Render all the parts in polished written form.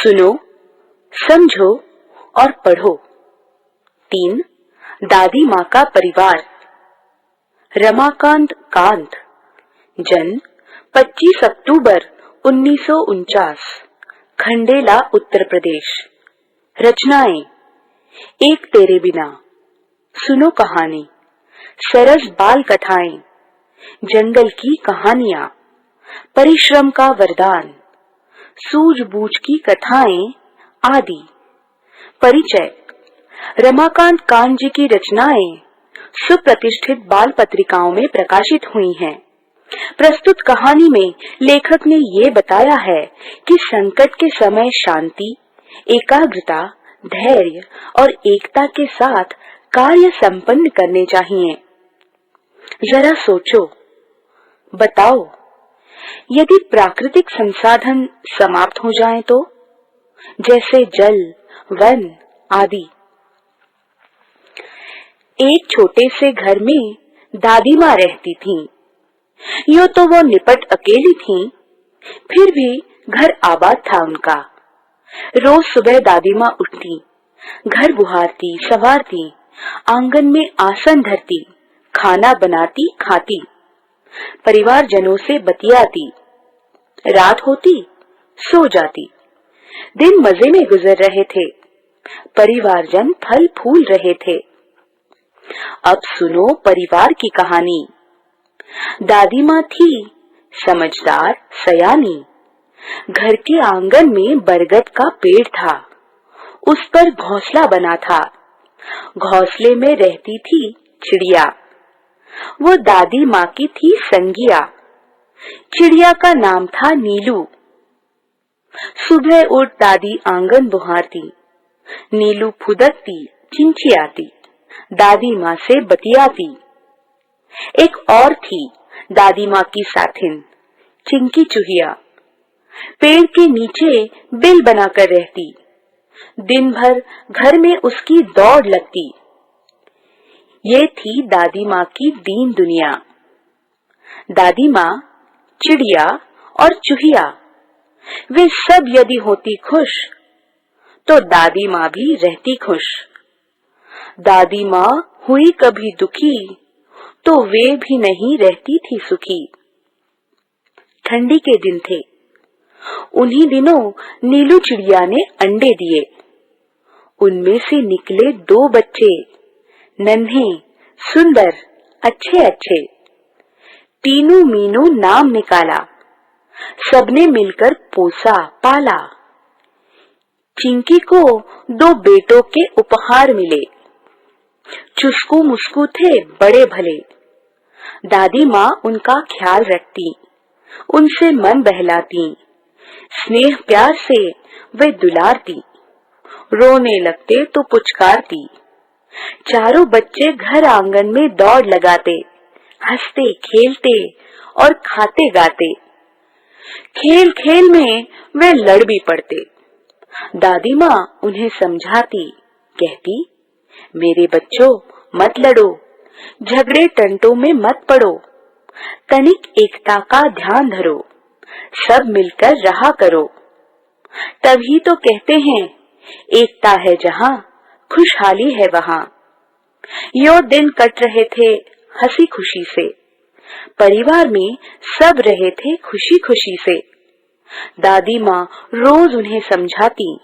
सुनो, समझो और पढ़ो। 3. दादी माँ का परिवार। रमाकांत कांत, जन्म 25 अक्टूबर 1949, खंडेला, उत्तर प्रदेश। रचनाएं: एक तेरे बिना, सुनो कहानी, सरस बाल कथाएं, जंगल की कहानियां, परिश्रम का वरदान, सूझबूझ की कथाएं आदि। परिचय: रमाकांत कांत जी की रचनाएं सुप्रतिष्ठित बाल पत्रिकाओं में प्रकाशित हुई हैं। प्रस्तुत कहानी में लेखक ने ये बताया है कि संकट के समय शांति, एकाग्रता, धैर्य और एकता के साथ कार्य संपन्न करने चाहिए। जरा सोचो, बताओ, यदि प्राकृतिक संसाधन समाप्त हो जाएं तो, जैसे जल, वन आदि। एक छोटे से घर में दादी माँ रहती थीं। यूं तो वो निपट अकेली थीं, फिर भी घर आबाद था उनका। रोज सुबह दादी माँ उठती, घर बुहारती, संवारती, आंगन में आसन धरती, खाना बनाती, खाती, परिवारजनों से बतियाती, रात होती सो जाती। दिन मजे में गुजर रहे थे, परिवारजन फल फूल रहे थे। अब सुनो परिवार की कहानी। दादी माँ थी समझदार, सयानी। घर के आंगन में बरगद का पेड़ था, उस पर घोंसला बना था। घोंसले में रहती थी चिड़िया, वो दादी माँ की थी संगिया। चिड़िया का नाम था नीलू। सुबह उठ दादी आंगन बुहारती, नीलू फुदकती, चिंचियाती, दादी माँ से बतियाती। एक और थी दादी माँ की साथिन, चिंकी चूहिया। पेड़ के नीचे बिल बनाकर रहती, दिन भर घर में उसकी दौड़ लगती। ये थी दादी माँ की दीन दुनिया। दादी माँ, चिड़िया और चूहिया, वे सब यदि होती खुश तो दादी माँ भी रहती खुश। दादी माँ हुई कभी दुखी तो वे भी नहीं रहती थी सुखी। ठंडी के दिन थे। उन्हीं दिनों नीलू चिड़िया ने अंडे दिए। उनमें से निकले 2 बच्चे, नन्हे, सुंदर, अच्छे अच्छे। टीनू मीनू नाम निकाला, सबने मिलकर पोसा पाला। चिंकी को 2 बेटों के उपहार मिले, चुस्कू मुस्कू थे बड़े भले। दादी माँ उनका ख्याल रखती, उनसे मन बहलाती, स्नेह प्यार से वे दुलारती, रोने लगते तो पुचकारती। चारों बच्चे घर आंगन में दौड़ लगाते, हंसते खेलते और खाते गाते। खेल खेल में वे लड़ भी पड़ते। दादी माँ उन्हें समझाती, कहती, मेरे बच्चों मत लड़ो, झगड़े टंटों में मत पड़ो, तनिक एकता का ध्यान धरो, सब मिलकर रहा करो। तभी तो कहते हैं एकता है जहाँ खुशहाली है वहाँ। यो दिन कट रहे थे हंसी खुशी से, परिवार में सब रहे थे खुशी खुशी से। दादी माँ रोज उन्हें समझाती,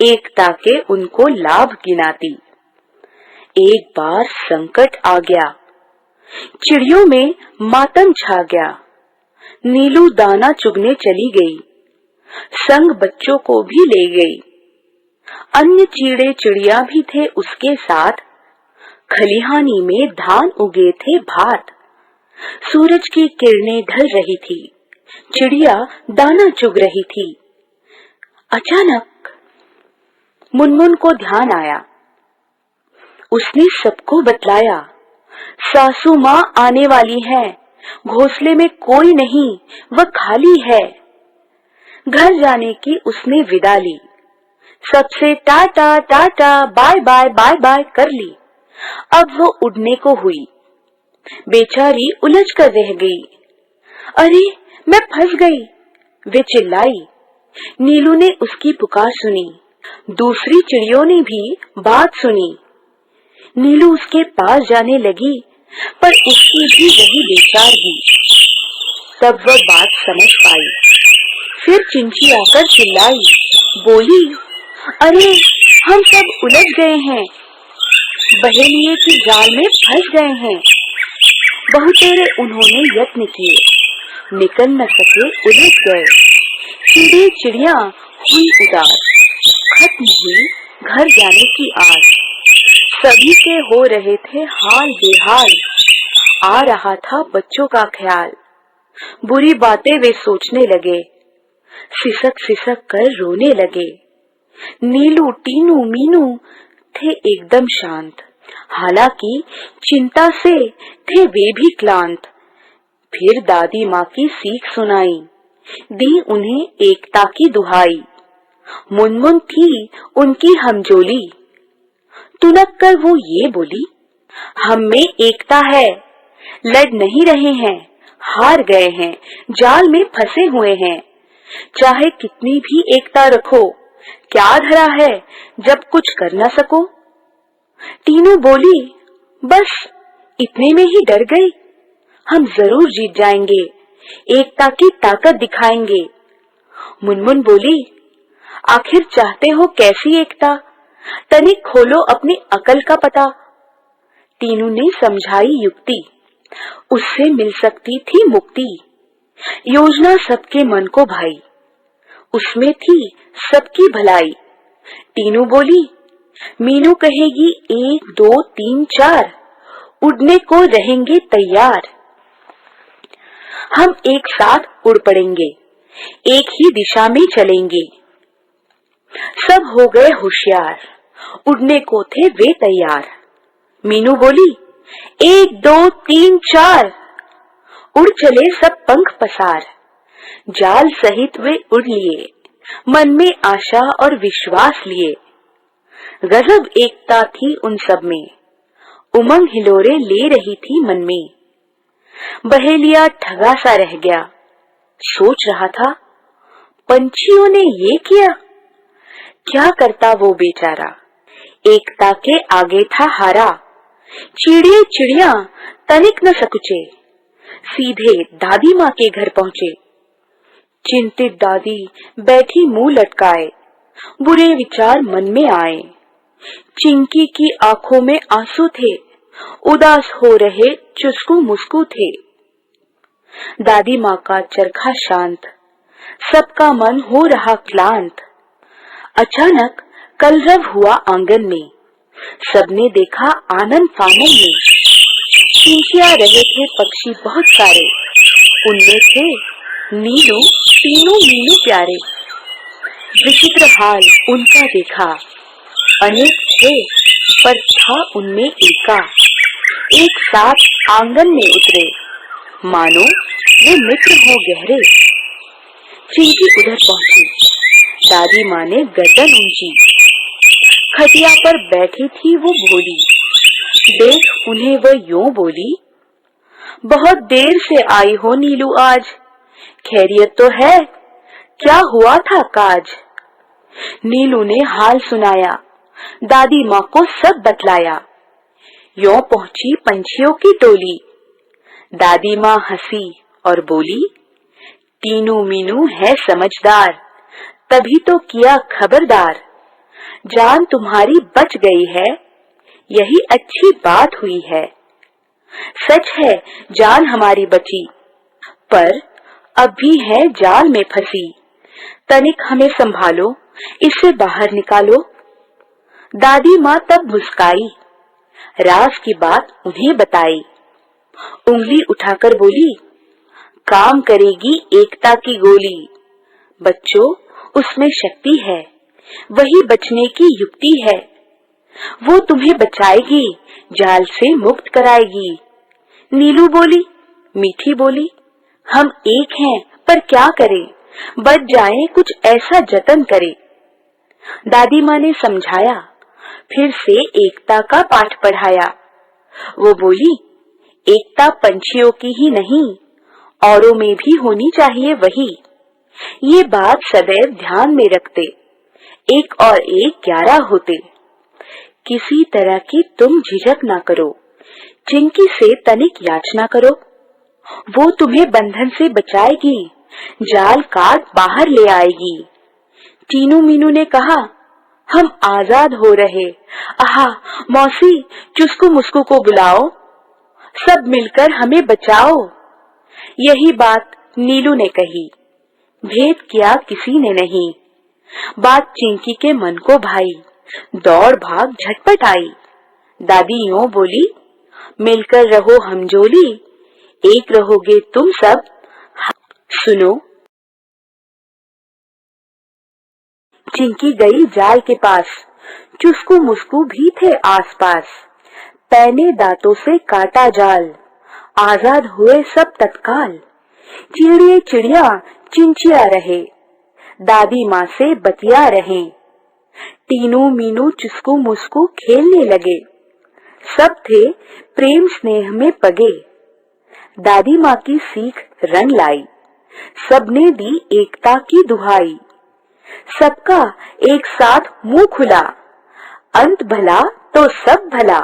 एकता के उनको लाभ गिनाती। एक बार संकट आ गया, चिड़ियों में मातम छा गया। नीलू दाना चुगने चली गई, संग बच्चों को भी ले गई। अन्य चिड़े चिड़िया भी थे उसके साथ। खलिहानी में धान उगे थे भात, सूरज की किरणें ढल रही थी, चिड़िया दाना चुग रही थी। अचानक मुनमुन को ध्यान आया। उसने सबको बतलाया, सासू माँ आने वाली है, घोंसले में कोई नहीं, वह खाली है। घर जाने की उसने विदा ली, सबसे tata tata bye bye bye bye कर ली। अब वो उड़ने को हुई। बेचारी उलझ कर रह गई। अरे मैं फंस गई, वे चिल्लाई। नीलू ने उसकी पुकार सुनी। दूसरी चिड़ियों ने भी बात सुनी। नीलू उसके पास जाने लगी, पर उसकी भी वही बेचारगी। तब वह बात समझ पाई। फिर चिंची आकर चिल्लाई, बोली, अरे हम सब उलझ गए हैं, बहेलिए की जाल में फंस गए हैं। बहुतेरे उन्होंने यत्न किए, निकल न सके, उलझ गए। चिड़िया चिड़िया हुई उदास, खत्म हुई घर जाने की आस। सभी के हो रहे थे हाल बेहाल, आ रहा था बच्चों का ख्याल। बुरी बातें वे सोचने लगे, सिसक सिसक कर रोने लगे। नीलू टीनू मीनू थे एकदम शांत, हालांकि चिंता से थे वे भी क्लांत। फिर दादी माँ की सीख सुनाई, दी उन्हें एकता की दुहाई। मुनमुन थी उनकी हमजोली, तुनक कर वो ये बोली, हम में एकता है, लड़ नहीं रहे हैं, हार गए हैं, जाल में फंसे हुए हैं। चाहे कितनी भी एकता रखो, क्या धरा है जब कुछ कर न सको। टीनू बोली, बस इतने में ही डर गई, हम जरूर जीत जाएंगे, एकता की ताकत दिखाएंगे। मुनमुन बोली, आखिर चाहते हो कैसी एकता, तनिक खोलो अपनी अकल का पता। टीनू ने समझाई युक्ति, उससे मिल सकती थी मुक्ति। योजना सबके मन को भाई, उसमें थी सबकी भलाई। टीनू बोली, मीनू कहेगी 1 2 3 4, उड़ने को रहेंगे तैयार। हम एक साथ उड़ पड़ेंगे, एक ही दिशा में चलेंगे। सब हो गए होशियार, उड़ने को थे वे तैयार। मीनू बोली, 1 2 3 4, उड़ चले सब पंख पसार। जाल सहित वे उड़ लिए, मन में आशा और विश्वास लिए। गजब एकता थी उन सब में, उमंग हिलोरे ले रही थी मन में। बहेलिया ठगा सा रह गया, सोच रहा था, पंछियों ने ये किया, क्या करता वो बेचारा, एकता के आगे था हारा। चिड़िए चिड़िया तनिक न सकुचे, सीधे दादी माँ के घर पहुँचे। चिंतित दादी बैठी मुंह लटकाए, बुरे विचार मन में आए। चिंकी की आंखों में आंसू थे, उदास हो रहे चुस्कू मुस्कू थे। दादी माँ का चरखा शांत, सबका मन हो रहा क्लांत। अचानक कलरव हुआ आंगन में, सबने देखा आनंद फानन में। चिंचिया रहे थे पक्षी बहुत सारे, उनमें थे नीलू तीनों मीनू प्यारे। विचित्र हाल उनका देखा, अनेक थे पर था उनमें एका। एक साथ आंगन में उतरे, मानो वे मित्र हो गहरे। चिंकी उधर पहुंची, दादी माँ ने गर्दन ऊंची। खटिया पर बैठी थी वो भोली, देख उन्हें वह यूं बोली, बहुत देर से आई हो नीलू आज, खैरियत तो है, क्या हुआ था काज। नीलू ने हाल सुनाया, दादी माँ को सब बतलाया। यों पहुंची पंछियों की टोली, दादी माँ हंसी और बोली, तीनू मीनू है समझदार, तभी तो किया खबरदार। जान तुम्हारी बच गई है, यही अच्छी बात हुई है। सच है जान हमारी बची, पर अब भी है जाल में फंसी। तनिक हमें संभालो, इससे बाहर निकालो। दादी माँ तब मुस्काई, राज की बात उन्हें बताई। उंगली उठाकर बोली, काम करेगी एकता की गोली। बच्चों उसमें शक्ति है, वही बचने की युक्ति है। वो तुम्हें बचाएगी, जाल से मुक्त कराएगी। नीलू बोली, मीठी बोली, हम एक हैं पर क्या करें, बच जाएं कुछ ऐसा जतन करें। दादी माँ ने समझाया, फिर से एकता का पाठ पढ़ाया। वो बोली, एकता पंछियों की ही नहीं, औरों में भी होनी चाहिए वही। ये बात सदैव ध्यान में रखते, 1 और 1 11 होते। किसी तरह की तुम झिझक ना करो, चिंकी से तनिक याचना करो, वो तुम्हें बंधन से बचाएगी, जाल काट बाहर ले आएगी। टीनू मीनू ने कहा, हम आजाद हो रहे। आहा, मौसी चुस्कू मुस्कू को बुलाओ, सब मिलकर हमें बचाओ। यही बात नीलू ने कही। भेद किया किसी ने नहीं। बात चिंकी के मन को भाई, दौड़ भाग झटपट आई। दादी यूं बोली, मिलकर रहो हमजोली, एक रहोगे तुम सब। सुनो। चिंकी गई जाल के पास, चुस्कू मुस्कू भी थे आसपास। पैने दांतों से काटा जाल, आजाद हुए सब तत्काल। चिड़िए चिड़िया चिंचिया रहे, दादी माँ से बतिया रहे। टीनू मीनू चुस्कू मुस्कू खेलने लगे, सब थे प्रेम स्नेह में पगे। दादी माँ की सीख रंग लाई, सबने दी एकता की दुहाई। सबका एक साथ मुंह खुला, अंत भला तो सब भला।